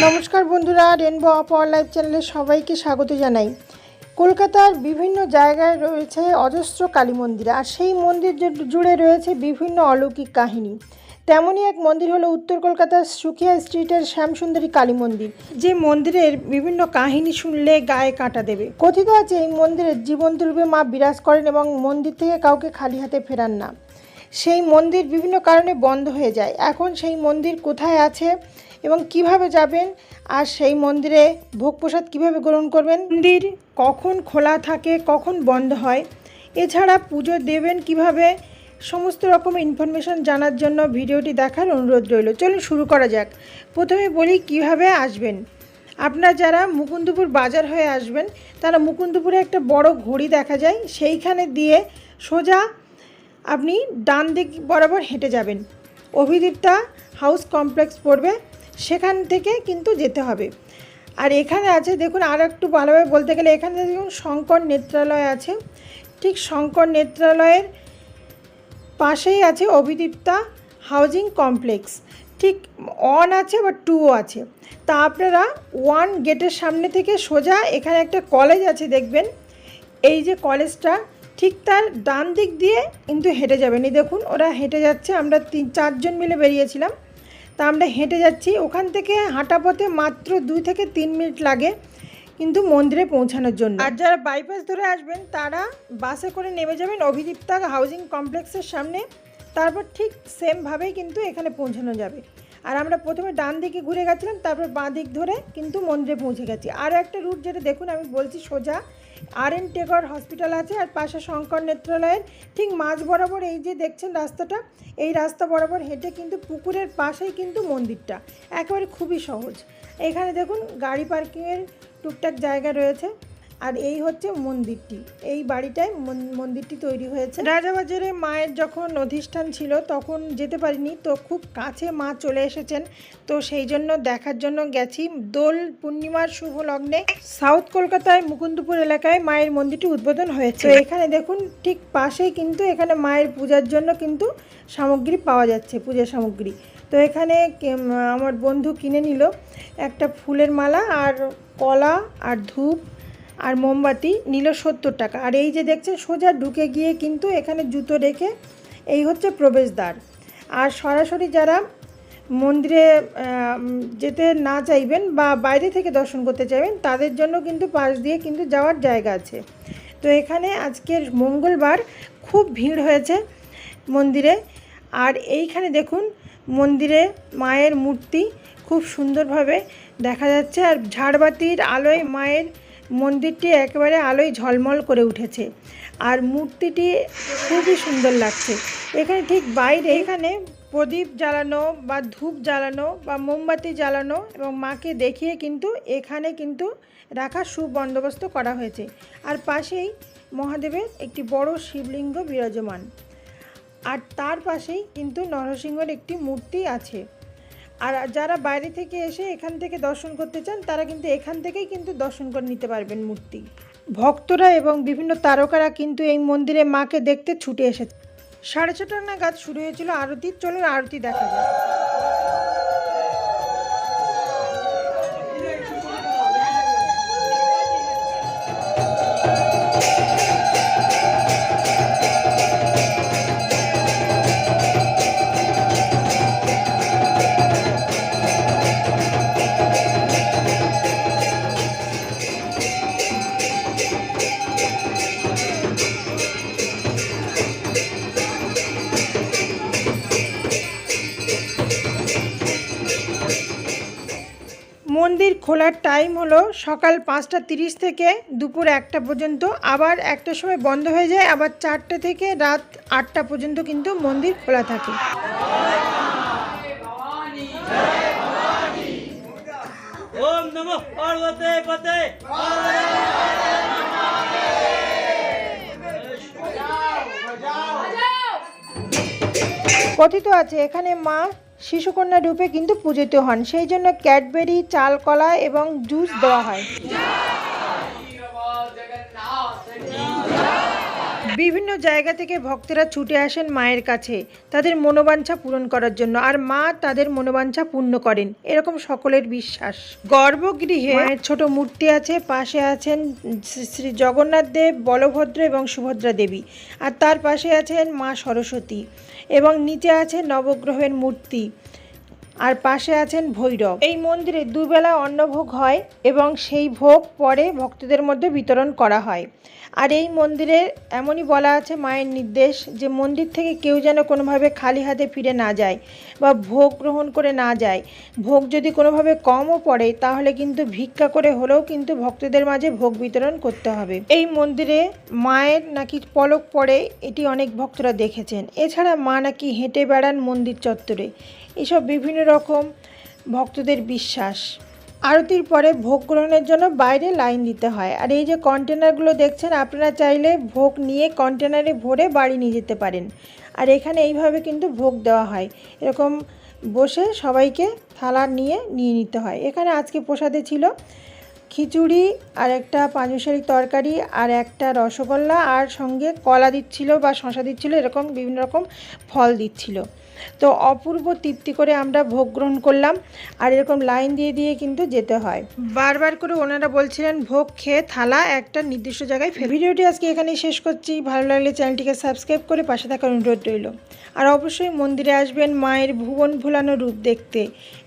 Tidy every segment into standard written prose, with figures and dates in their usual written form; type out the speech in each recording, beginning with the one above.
নমস্কার বন্ধুরা, রেনবো আপার লাইভ চ্যানেলে সবাইকে স্বাগত জানাই। কলকাতার বিভিন্ন জায়গায় রয়েছে অজস্র কালী মন্দির, আর সেই মন্দির জুড়ে রয়েছে বিভিন্ন অলৌকিক কাহিনী। তেমনই এক মন্দির হলো উত্তর কলকাতার সুখিয়া স্ট্রিটের শ্যামসুন্দরী কালী মন্দির, যে মন্দিরের বিভিন্ন কাহিনী শুনলে গায়ে কাঁটা দেবে। কথিত আছে এই মন্দিরের জীবন্ত রূপে মা বিরাজ করেন এবং মন্দির থেকে কাউকে খালি হাতে ফেরান না। সেই মন্দির বিভিন্ন কারণে বন্ধ হয়ে যায়। এখন সেই মন্দির কোথায় আছে এবং কিভাবে যাবেন, আর সেই মন্দিরে ভোগ প্রসাদ কীভাবে গ্রহণ করবেন, মন্দির কখন খোলা থাকে কখন বন্ধ হয়, এছাড়া পুজো দেবেন কিভাবে, সমস্ত রকম ইনফরমেশন জানার জন্য ভিডিওটি দেখার অনুরোধ রইল। চলুন শুরু করা যাক। প্রথমে বলি কিভাবে আসবেন। আপনারা যারা মুকুন্দপুর বাজার হয়ে আসবেন তারা মুকুন্দপুরে একটা বড় ঘড়ি দেখা যায়, সেইখানে দিয়ে সোজা আপনি ডান দিক বরাবর হেঁটে যাবেন। অভিদীপ্তা হাউস কমপ্লেক্স পড়বে, সেখান থেকে কিন্তু যেতে হবে। আর এখানে আছে দেখুন, আর একটু ভালোভাবে বলতে গেলে এখানে দেখুন শঙ্কর নেত্রালয় আছে। ঠিক শঙ্কর নেত্রালয়ের পাশেই আছে অভিদীপ্তা হাউজিং কমপ্লেক্স। ঠিক 1 আছে বা 2 আছে। তা আপনারা 1 গেটের সামনে থেকে সোজা এখানে একটা কলেজ আছে দেখবেন, এই যে কলেজটা ঠিক তার ডান দিক দিয়ে কিন্তু হেঁটে যাবেন। এই দেখুন ওরা হেঁটে যাচ্ছে, আমরা 3-4 জন মিলে বেরিয়েছিলাম, তা আমরা হেঁটে যাচ্ছি। ওখান থেকে হাঁটা পথে মাত্র 2 থেকে 3 মিনিট লাগে কিন্তু মন্দিরে পৌঁছানোর জন্য। আর যারা বাইপাস ধরে আসবেন তারা বাসে করে নেমে যাবেন অভিদীপ্তা হাউজিং কমপ্লেক্সের সামনে, তারপর ঠিক সেমভাবেই কিন্তু এখানে পৌঁছানো যাবে। আর আমরা প্রথমে ডান দিকে ঘুরে গেছিলাম, তারপর বাঁ দিক ধরে কিন্তু মন্দিরে পৌঁছে গেছি। আর একটা রুট যেটা দেখুন আমি বলছি, সোজা আর.এন. টেগর হসপিটাল আছে, আর পাশে শঙ্কর নেত্রালয়ের ঠিক মাঝ বরাবর এই যে দেখছেন রাস্তাটা, এই রাস্তা বরাবর হেঁটে কিন্তু পুকুরের পাশেই কিন্তু মন্দিরটা, একেবারে খুবই সহজ। এখানে দেখুন গাড়ি পার্কিংয়ের টুকটাক জায়গা রয়েছে। আর এই হচ্ছে মন্দিরটি, এই বাড়িটায় মন্দিরটি তৈরি হয়েছে। রাজাবাজারে মায়ের যখন অধিষ্ঠান ছিল তখন যেতে পারিনি, তো খুব কাছে মা চলে এসেছেন, তো সেই জন্য দেখার জন্য গেছি। দোল পূর্ণিমার শুভ লগ্নে সাউথ কলকাতায় মুকুন্দপুর এলাকায় মায়ের মন্দিরটি উদ্বোধন হয়েছে। তো এখানে দেখুন ঠিক পাশেই কিন্তু এখানে মায়ের পূজার জন্য কিন্তু সামগ্রী পাওয়া যাচ্ছে, পূজার সামগ্রী। তো এখানে আমার বন্ধু কিনে নিল একটা ফুলের মালা, আর কলা, আর ধূপ, আর মোমবাতি নিল 70 টাকা। আর এই যে দেখছেন সোজা ঢুকে গিয়ে কিন্তু এখানে জুতো রেখে এই হচ্ছে প্রবেশদ্বার। আর সরাসরি যারা মন্দিরে যেতে না চাইবেন বা বাইরে থেকে দর্শন করতে চাইবেন তাদের জন্য কিন্তু পাশ দিয়ে কিন্তু যাওয়ার জায়গা আছে। তো এখানে আজকের মঙ্গলবার খুব ভিড় হয়েছে মন্দিরে। আর এইখানে দেখুন মন্দিরে মায়ের মূর্তি খুব সুন্দরভাবে দেখা যাচ্ছে, আর ঝাড়বাতির আলোয় মায়ের মন্দিরটি একেবারে আলোয় ঝলমল করে উঠেছে, আর মূর্তিটি খুবই সুন্দর লাগছে। এখানে ঠিক বাইরে এখানে প্রদীপ জ্বালানো বা ধূপ জ্বালানো বা মোমবাতি জ্বালানো এবং মাকে দেখিয়ে কিন্তু এখানে কিন্তু রাখার সুবন্দোবস্ত করা হয়েছে। আর পাশেই মহাদেবের একটি বড় শিবলিঙ্গ বিরাজমান, আর তার পাশেই কিন্তু নরসিংহের একটি মূর্তি আছে। আর যারা বাইরে থেকে এসে এখান থেকে দর্শন করতে চান তারা কিন্তু এখান থেকেই কিন্তু দর্শন করে নিতে পারবেন মূর্তি। ভক্তরা এবং বিভিন্ন তারকারা কিন্তু এই মন্দিরে মাকে দেখতে ছুটে এসেছে। 6:30 নাগাদ শুরু হয়েছিল আরতি। চলুন আরতি দেখা যায়। মন্দির খোলার টাইম হলো সকাল 5:30 থেকে দুপুর 1টা পর্যন্ত, আবার 1টার সময় বন্ধ হয়ে যায়, আবার 4টে থেকে রাত 8টা পর্যন্ত কিন্তু মন্দির খোলা থাকে। ওম নমঃ পার্বতী পতে। কথিত আছে এখানে মা শিশুকন্যা রূপে কিন্তু পূজিত হন, সেই জন্য ক্যাডবেরি, চাল, কলা এবং জুস দেওয়া হয়। বিভিন্ন জায়গা থেকে ভক্তরা ছুটে আসেন মায়ের কাছে তাদের মনোবাঞ্ছা পূরণ করার জন্য, আর মা তাদের মনোবাঞ্ছা পূর্ণ করেন, এরকম সকলের বিশ্বাস। গর্ভগৃহে মায়ের ছোট মূর্তি আছে, পাশে আছেন শ্রী জগন্নাথ দেব, বলভদ্র এবং সুভদ্রা দেবী, আর তার পাশে আছেন মা সরস্বতী, এবং নিচে আছে নবগ্রহের মূর্তি, আর পাশে আছেন ভৈরব। এই মন্দিরে দুবেলা অন্নভোগ হয় এবং সেই ভোগ পরে ভক্তদের মধ্যে বিতরণ করা হয়। আর এই মন্দিরে এমনই বলা আছে মায়ের নির্দেশ যে মন্দির থেকে কেউ যেন কোনোভাবে খালি হাতে ফিরে না যায় বা ভোগ গ্রহণ করে না যায়। ভোগ যদি কোনোভাবে কমও পড়ে তাহলে কিন্তু ভিক্ষা করে হলেও কিন্তু ভক্তদের মাঝে ভোগ বিতরণ করতে হবে। এই মন্দিরে মায়ের নাকি পলক পড়ে, এটি অনেক ভক্তরা দেখেছেন। এছাড়া মা নাকি হেঁটে বেড়ান মন্দির চত্বরে, এসব বিভিন্ন রকম ভক্তদের বিশ্বাস। আরতির পরে ভোগ গ্রহণের জন্য বাইরে লাইন দিতে হয়। আর এই যে কন্টেনারগুলো দেখছেন, আপনারা চাইলে ভোগ নিয়ে কন্টেনারে ভরে বাড়ি নিয়ে যেতে পারেন। আর এখানে এইভাবে কিন্তু ভোগ দেওয়া হয়, এরকম বসে সবাইকে থালা নিয়ে নিতে হয়। এখানে আজকে প্রসাদে ছিল খিচুড়ি, আর একটা পাঁচমিশালি তরকারি, আর একটা রসগোল্লা, আর সঙ্গে কলা দিচ্ছিল বা শশা দিচ্ছিল, এরকম বিভিন্ন রকম ফল দিচ্ছিল। তো অপূর্ব তৃপ্তি করে আমরা ভোগ গ্রহণ করলাম। আর এরকম লাইন দিয়ে দিয়ে কিন্তু যেতে হয়। বারবার করে ওনারা বলছিলেন ভোগ খেয়ে থালা একটা নির্দিষ্ট জায়গায় ফেলে। ভিডিওটি আজকে এখানেই শেষ করছি। ভালো লাগলে চ্যানেলটিকে সাবস্ক্রাইব করে পাশে থাকার অনুরোধ রইল। আর অবশ্যই মন্দিরে আসবেন মায়ের ভুবন ভোলানো রূপ দেখতে,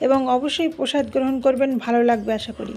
এবং অবশ্যই প্রসাদ গ্রহণ করবেন, ভালো লাগবে আশা করি।